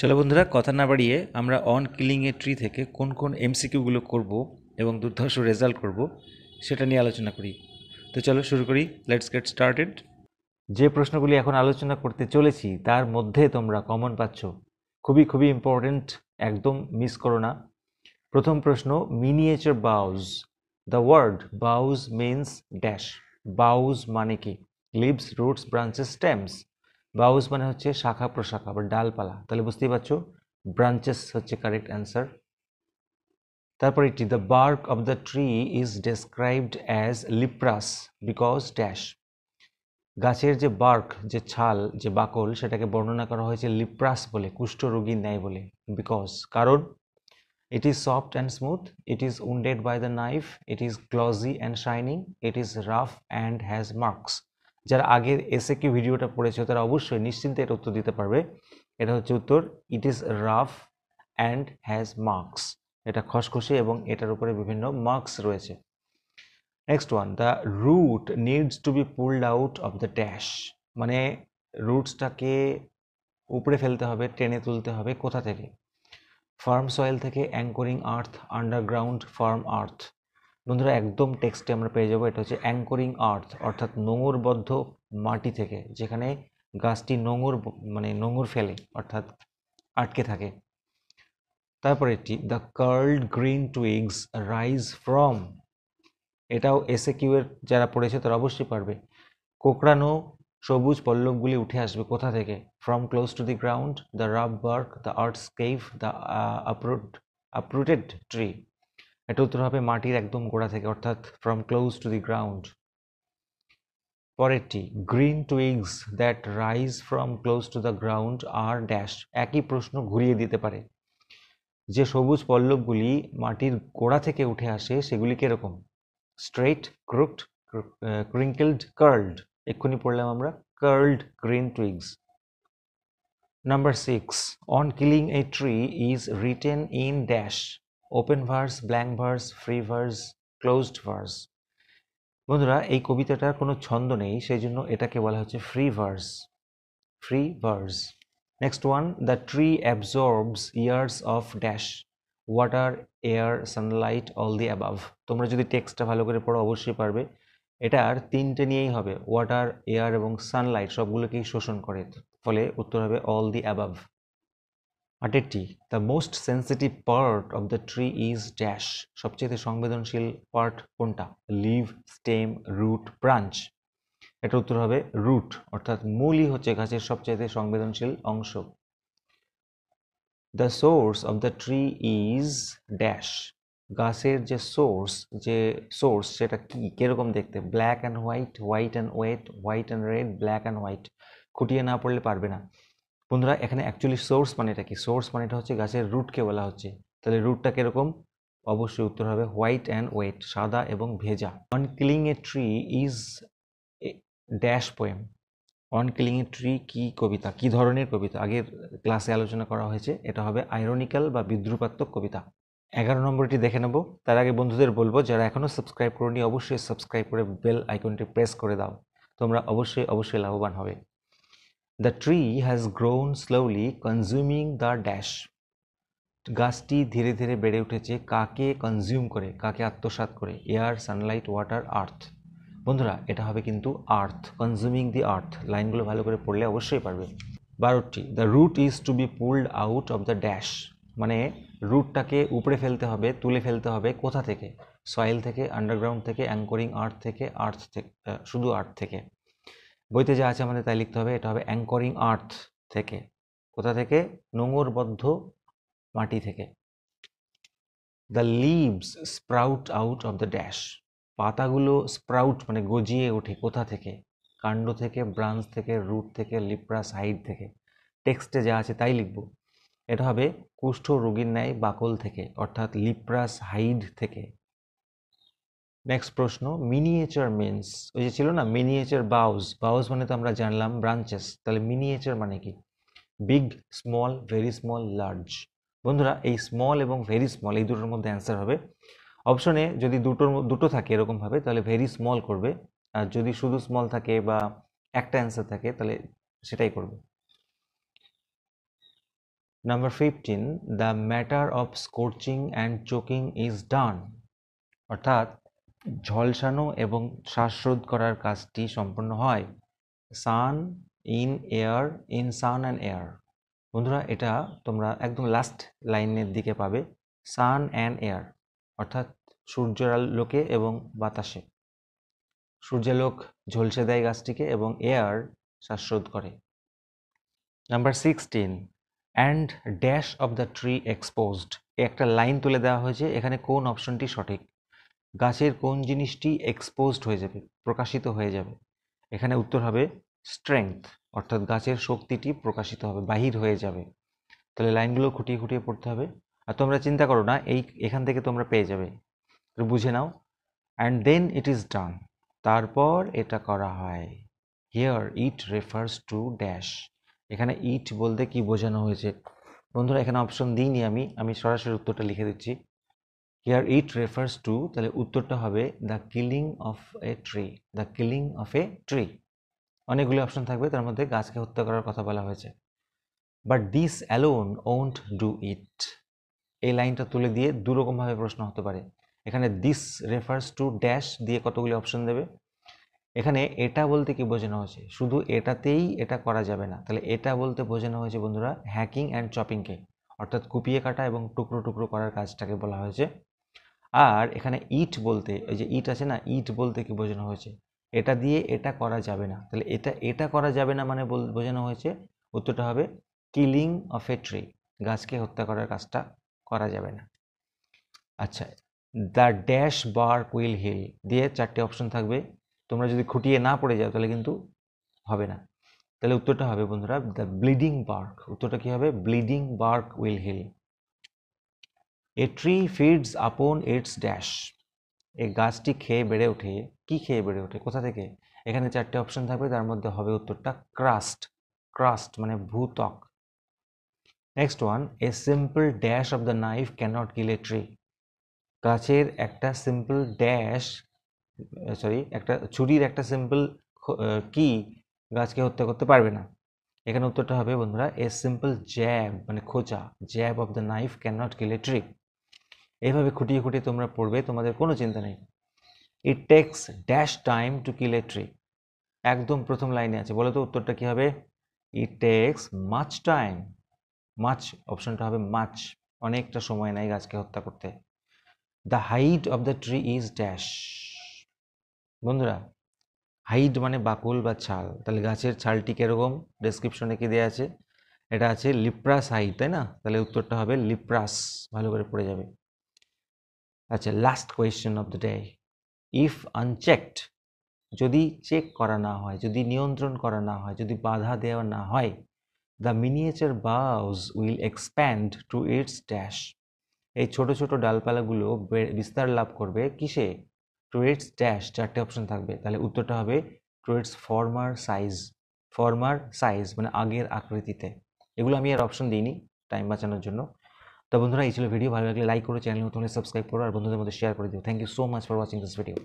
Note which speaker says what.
Speaker 1: চলো বন্ধুরা, কথা না বাড়িয়ে আমরা অন কিলিং এ ট্রি থেকে কোন কোন এমসিকিউগুলো করব এবং দুর্ধর্ষ রেজাল্ট করব সেটা নিয়ে আলোচনা করি। তো চলো শুরু করি। Let's get started. যে প্রশ্নগুলি এখন আলোচনা করতে চলেছি তার মধ্যে তোমরা কমন পাচ্ছ, খুবই খুবই ইম্পর্টেন্ট, একদম মিস করো না। প্রথম প্রশ্ন, miniature boughs. The word boughs means dash. Boughs মানে কি? Leaves, roots, branches, stems. Boughs মানে হচ্ছে শাখা প্রশাখা বা ডালপালা, তাহলে বুঝতেই পারছো ব্রাঞ্চেস হচ্ছে কারেক্ট অ্যান্সার। তারপর এটি, the bark of the tree is described as leprous because dash. গাছের যে বার্ক, যে ছাল, যে বাকল, সেটাকে বর্ণনা করা হয়েছে লিপ্রাস বলে, কুষ্ঠরোগীর ন্যায় বলে। বিকজ, কারণ it is soft and smooth, it is wounded by the knife, it is glossy and shining, it is rough and has marks. যারা আগের এসএকিউ ভিডিওটা পড়েছে তারা অবশ্যই নিশ্চিন্তে এটা উত্তর দিতে পারবে। এটা হচ্ছে উত্তর, it is rough and has marks. এটা খসখসে এবং এটার উপরে বিভিন্ন মার্কস রয়েছে। Next one, the root needs to be pulled out of the dash. মানে রুটসটাকে উপরে ফেলতে হবে, টেনে তুলতে হবে কোথা থেকে? ফার্ম সয়েল থেকে, অ্যাঙ্করিং আর্থ, আন্ডারগ্রাউন্ড ফার্ম আর্থ। বন্ধুরা একদম টেক্সটে আমরা পেয়ে যাবো, এটা হচ্ছে অ্যাঙ্করিং আর্থ, অর্থাৎ নোঙরবদ্ধ মাটি থেকে, যেখানে গাছটি নোঙর ফেলে, অর্থাৎ আটকে থাকে। তারপর এটি, the curled green twigs rise from. এটাও এসএকিউ এর যারা পড়েছে তারা অবশ্যই পারবে। কোঁকড়ানো সবুজ পল্লবগুলি উঠে আসবে কোথা থেকে? From close to the ground, the rough bark, the earth scape, the uprooted tree. এটা উত্তর হবে মাটির একদম গোড়া থেকে, অর্থাৎ from close to the ground. পরেরটি, green twigs that rise from close to the ground আর ড্যাশ। একই প্রশ্ন ঘুরিয়ে দিতে পারে। যে সবুজ পল্লবগুলি মাটির গোড়া থেকে উঠে আসে সেগুলি কিরকম? স্ট্রেইট, ক্রুকড, ক্রিঙ্কেলড, কার্লড। এক্ষুনি পড়লাম আমরা, কার্লড green টুইগস। Number 6, on killing a tree is written in dash. Open verse, blank verse, free verse, closed verse. বন্ধুরা এই কবিতাটার কোনো ছন্দ নেই, সেই জন্য এটাকে বলা হচ্ছে free verse. Free verse. Next one, the tree অ্যাবজর্বস years of dash. Water, air, Sunlight, all the above. তোমরা যদি টেক্সটটা ভালো করে পড়ো অবশ্যই পারবে। এটার তিনটে নিয়েই হবে, ওয়াটার, এয়ার এবং সানলাইট সবগুলোকেই শোষণ করে, ফলে উত্তর হবে অল দি অ্যাবাভ। আটেরটি, the most sensitive part of the tree is dash. সবচেয়ে সংবেদনশীল পার্ট কোনটা? Leaf, stem, root, branch. এটার উত্তর হবে রুট, অর্থাৎ মূলই হচ্ছে গাছের সবচেয়ে সংবেদনশীল অংশ। The source of the tree is dash. গাছের যে সোর্স সেটা কি, কিরকম দেখতে? Black and white, white and wet, white and red, black and white. খুঁটিয়ে না পড়লে পারবে না বন্ধুরা। এখানে অ্যাকচুয়ালি সোর্স মানেটা কি? সোর্স মানেটা হচ্ছে গাছের রুটকে বলা হচ্ছে, তাহলে রুটটা কিরকম? অবশ্যই উত্তর হবে হোয়াইট অ্যান্ড ওয়েট, সাদা এবং ভেজা। On killing a tree is dash poem. On killing a tree কি কবিতা, কি ধরনের কবিতা? আগের ক্লাসে আলোচনা করা হয়েছে, এটা হবে আইরনিক্যাল বা বিদ্রুপাত্মক কবিতা। 11 নম্বরটি দেখে নেব। তার আগে বন্ধুদের বলবো, যারা এখনও সাবস্ক্রাইব করোনি অবশ্যই সাবস্ক্রাইব করে বেল আইকনটি প্রেস করে দাও, তোমরা অবশ্যই লাভবান হবে। The tree has grown slowly consuming the dash. গাছটি ধীরে ধীরে বেড়ে উঠেছে কাকে কনজিউম করে, কাকে আত্মসাৎ করে? এয়ার, সানলাইট, ওয়াটার, আর্থ। বন্ধুরা এটা হবে কিন্তু আর্থ, কনজিউমিং দি আর্থ। লাইনগুলো ভালো করে পড়লে অবশ্যই পারবে। 12টি, the root is to be pulled out of the dash. মানে রুটটাকে উপরে ফেলতে হবে, তুলে ফেলতে হবে কোথা থেকে? সয়েল থেকে, আন্ডারগ্রাউন্ড থেকে, অ্যাঙ্করিং আর্থ থেকে, শুধু আর্থ থেকে। বইতে যা আছে আমাদের তাই লিখতে হবে, এটা হবে অ্যাঙ্করিং আর্থ থেকে। কোথা থেকে? নোঙরবদ্ধ মাটি থেকে। The leaves sprout out of the dash. পাতাগুলো স্প্রাউট মানে গজিয়ে ওঠে কোথা থেকে? কাণ্ড থেকে, ব্রাঞ্চ থেকে, রুট থেকে, লিপ্রাস হাইড থেকে। টেক্সটে যা আছে তাই লিখব। এটা হবে কুষ্ঠ রোগীর ন্যায় বাকল থেকে, অর্থাৎ লিপ্রাস হাইড থেকে। নেক্সট প্রশ্ন, মিনিয়েচার মিন্স, ওই যে ছিল না মিনিয়েচার বাউজ, বাউজ মানে তো আমরা জানলাম ব্রাঞ্চেস, তাহলে মিনিয়েচার মানে কি? Big, small, very small, large. বন্ধুরা এই স্মল এবং ভেরি স্মল এই দুটোর মধ্যে অ্যান্সার হবে। অপশনে যদি দুটো থাকে এরকম ভাবে তাহলে ভেরি স্মল করবে, আর যদি শুধু স্মল থাকে বা একটা অ্যান্সার থাকে তাহলে সেটাই করবে। Number 15, the matter of scorching and choking is done, অর্থাৎ ঝলসানো এবং শ্বাসরোধ করার কাজটি সম্পন্ন হয় sun in air, in sun and air. বন্ধুরা এটা তোমরা একদম লাস্ট লাইনের দিকে পাবে, সান অ্যান্ড এয়ার, অর্থাৎ সূর্যালোকে এবং বাতাসে। সূর্যালোক ঝলসে দেয় গাছটিকে এবং এয়ার শ্বাসরোধ করে। Number 16, and dash of the tree exposed, একটা লাইন তুলে দেওয়া হয়েছে, এখানে কোন অপশনটি সঠিক, গাছের কোন জিনিসটি এক্সপোজড হয়ে যাবে, প্রকাশিত হয়ে যাবে। এখানে উত্তর হবে স্ট্রেংথ, অর্থাৎ গাছের শক্তিটি প্রকাশিত হবে, বাহির হয়ে যাবে। তাহলে লাইনগুলো খুঁটিয়ে খুঁটিয়ে পড়তে হবে। আর তোমরা চিন্তা করো না, এখান থেকে তোমরা পেয়ে যাবে, বুঝে নাও। And then it is done, তারপর এটা করা হয়। Here it refers to dash, এখানে ইট বলতে কি বোঝানো হয়েছে বন্ধুরা, এখানে অপশন দিইনি আমি সরাসরি উত্তরটা লিখে দিচ্ছি। হিয়ার ইট রেফার্স টু, তাহলে উত্তরটা হবে the killing of a tree, the killing of a tree. অনেকগুলো অপশন থাকবে, তার মধ্যে গাছকে হত্যা করার কথা বলা হয়েছে। But this alone won't do it, এই লাইনটা তুলে দিয়ে দুরকমভাবে প্রশ্ন হতে পারে। এখানে দিস রেফার্স টু ড্যাশ দিয়ে কতগুলি অপশন দেবে। এখানে এটা বলতে কি বোঝানো হয়েছে, শুধু এটাতেই এটা করা যাবে না, তাহলে এটা বলতে বোঝানো হয়েছে বন্ধুরা হ্যাকিং অ্যান্ড চপিংকে, অর্থাৎ কুপিয়ে কাটা এবং টুকরো টুকরো করার কাজটাকে বলা হয়েছে। আর এখানে ইট বলতে, ওই যে ইট আছে না, ইট বলতে কি বোঝানো হয়েছে, এটা দিয়ে এটা করা যাবে না, তাহলে এটা করা যাবে না মানে বোঝানো হয়েছে, উত্তরটা হবে কিলিং অফ এ ট্রি, গাছকে হত্যা করার কাজটা করা যাবে না। আচ্ছা, the dash bark will heal দিয়ে 4টে অপশন থাকবে, তোমরা যদি খুঁটিয়ে না পড়ে যাও তাহলে কিন্তু হবে না। তাহলে উত্তরটা হবে বন্ধুরা দ্য ব্লিডিং বার্ক, উত্তরটা কি হবে, bleeding bark will heal. A tree feeds upon its dash, এই গাছটি খেয়ে বেড়ে ওঠে, কি খেয়ে বেড়ে ওঠে, কোথা থেকে, এখানে 4টে অপশন থাকবে, তার মধ্যে হবে উত্তরটা ক্রাস্ট, ক্রাস্ট মানে ভূত্বক। Next one, a simple dash of the knife cannot kill a tree, গাছের একটা সিম্পল ড্যাশ, একটা ছুরির একটা সিম্পল কি গাছকে হত্যা করতে পারবে না। এখানে উত্তরটা হবে বন্ধুরা এ সিম্পল জ্যাব মানে খোঁচা, jab of the knife can not kill a tree. এইভাবে খুঁটিয়ে খুঁটিয়ে তোমরা পড়বে, তোমাদের কোনো চিন্তা নেই। It takes dash time to kill a tree, একদম প্রথম লাইনে আছে, বলো তো উত্তরটা কি হবে, it takes much time, much অপশনটা হবে মাচ, অনেকটা সময় নেয় গাছকে হত্যা করতে। The height of the tree is dash, বন্ধুরা হাইট মানে বাকুল বা ছাল, তাহলে গাছের ছালটি কিরকম, ডেসক্রিপশনে কি দেওয়া আছে, এটা আছে লিপ্রাস হাইট, তাই না, তাহলে উত্তরটা হবে লিপ্রাস, ভালো করে পড়ে যাবে। আচ্ছা, last question of the day, if unchecked, যদি চেক করা না হয়, যদি নিয়ন্ত্রণ করা না হয়, যদি বাধা দেওয়া না হয়, the miniature boughs will expand to its dash, এই ছোট ছোট ডালপালাগুলো বিস্তার লাভ করবে কিসে, টু ইটস ড্যাশ, 4টে অপশন থাকবে, তাহলে উত্তরটা হবে to its former size, former size মানে আগের আকৃতিতে। এগুলো আমি আর অপশন দিইনি টাইম বাঁচানোর জন্য। তো বন্ধুরা এই ছিল ভিডিও, ভালো লাগলে লাইক করো, চ্যানেল নতুন হলে সাবস্ক্রাইব করো আর বন্ধুদের মধ্যে শেয়ার করে দিও। Thank you so much for watching this video.